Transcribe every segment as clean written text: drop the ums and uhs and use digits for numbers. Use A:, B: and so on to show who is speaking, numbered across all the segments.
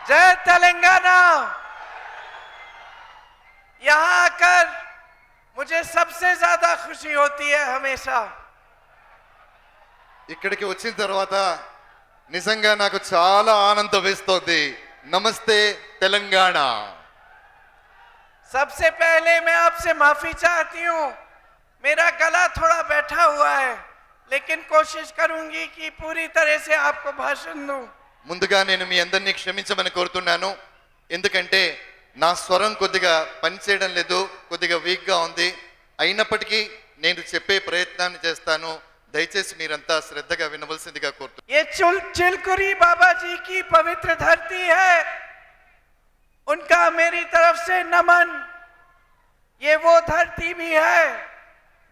A: जय तेलंगाना। यहां आकर मुझे सबसे ज्यादा खुशी होती है हमेशा।
B: ఇక్కడికి వచ్చిన తర్వాత నిజంగా నాకు చాలా ఆనందం వేస్తోంది. నమస్తే తెలంగాణ.
A: सबसे पहले मैं आपसे माफी चाहती हूँ, मेरा गला थोड़ा बैठा हुआ है, लेकिन कोशिश करूंगी कि पूरी तरह से आपको भाषण दूं।
B: ముందుగా నేను మీ అందరినీ క్షమించమని కోరుతున్నాను. ఎందుకంటే నా స్వరం కొద్దిగా పనిచేయడం లేదు, కొద్దిగా వీక్గా ఉంది. అయినప్పటికీ నేను చెప్పే ప్రయత్నాన్ని చేస్తాను. దయచేసి మీరంతా శ్రద్ధగా వినవలసిందిగా కోరుతున్నాను.
A: ये चिलकुरी बाबा जी की पवित्र धरती है, उनका मेरी तरफ से नमन। ये वो धरती भी है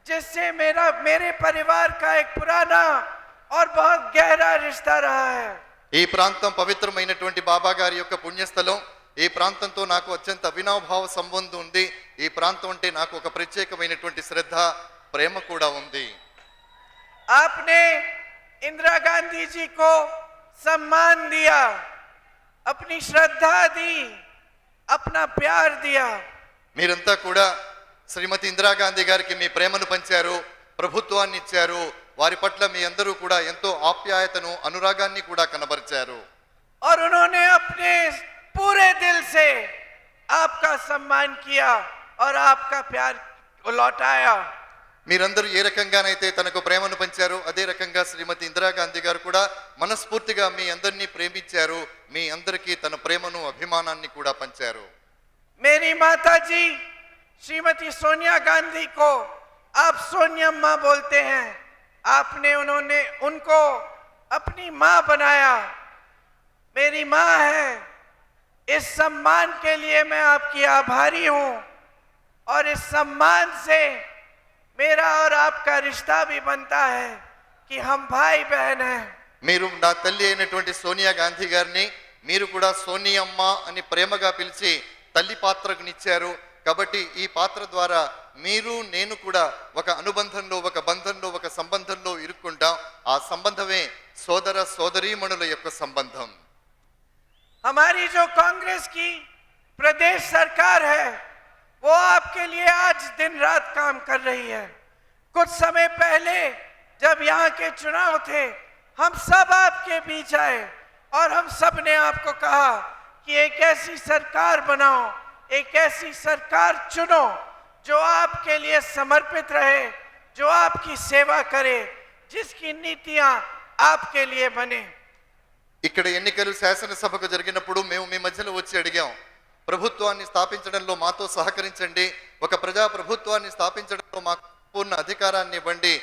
A: जिससे मेरे परिवार का एक पुराना और बहुत गहरा रिश्ता रहा है।
B: ఈ ప్రాంతం పవిత్రమైనటువంటి బాబా గారి యొక్క పుణ్యస్థలం. ఈ ప్రాంతంతో నాకు అత్యంత అవినాభావ సంబంధం ఉంది. ఈ ప్రాంతం అంటే నాకు ఒక ప్రత్యేకమైనటువంటి శ్రద్ధ, ప్రేమ కూడా ఉంది.
A: आपने इंदिरा गांधी जी को सम्मान दिया, अपनी श्रद्धा दी, अपना प्यार दिया।
B: మీరంతా కూడా శ్రీమతి ఇందిరాగాంధీ గారికి మీ ప్రేమను పంచారు, ప్రభుత్వాన్ని ఇచ్చారు. వారి పట్ల మీ అందరూ కూడా ఎంతో ఆప్యాయతను, అనురాగాన్ని కూడా కనబరిచారు.
A: और उन्होंने अपने पूरे दिल से आपका सम्मान किया और आपका प्यार लौटाया।
B: మీరందరూ ఏ రకంగానైతే తనకు ప్రేమను పంచారో అదే రకంగా శ్రీమతి ఇందిరాగాంధీ గారు కూడా మనస్ఫూర్తిగా మీ అందరినీ ప్రేమించారు. మీ అందరికీ తన ప్రేమను, అభిమానాన్ని కూడా పంచారు.
A: मेरी माता जी श्रीमती सोनिया गांधी को आप सोनियम्मा बोलते हैं। आपने उनको अपनी मां बनाया, मेरी मां है। इस सम्मान के लिए मैं आपकी आभारी हूं और इस सम्मान से मेरा और आपका रिश्ता भी बनता है कि हम भाई बहन हैं।
B: మీరు నా తల్లి అయినటువంటి సోనియా గాంధీ గారిని మీరు కూడా సోనియమ్మ అని ప్రేమగా పిలిచి తల్లి పాత్రకునిచ్చారు. కాబట్టి ఈ పాత్ర ద్వారా మీరు నేను కూడా ఒక అనుబంధంలో, ఒక బంధంలో, ఒక సంబంధంలో ఇరుక్కుంటాం. ఆ సంబంధమే సోదర సోదరీమణుల యొక్క సంబంధం.
A: हमारी जो कांग्रेस की प्रदेश सरकार है वो आपके लिए आज दिन रात काम कर रही है। कुछ समय पहले जब यहाँ के चुनाव थे, हम सब आपके बीच आए और हम सब ने आपको कहा कि एक ऐसी सरकार बनाओ, एक ऐसी सरकार चुनो जो आपके लिए समर्पित रहे, जो आपकी सेवा करे, जिसकी नीतियां आपके लिए बने।
B: ఇక్కడ ఎన్నికలు శాసనసభకు జరిగినప్పుడు మేము మీ మధ్యలో వచ్చి అడిగాం, ప్రభుత్వాన్ని స్థాపించడంలో మాతో సహకరించండి, ఒక ప్రజా ప్రభుత్వాన్ని స్థాపించడంలో మాకు పూర్ణ అధికారాన్ని ఇవ్వండి,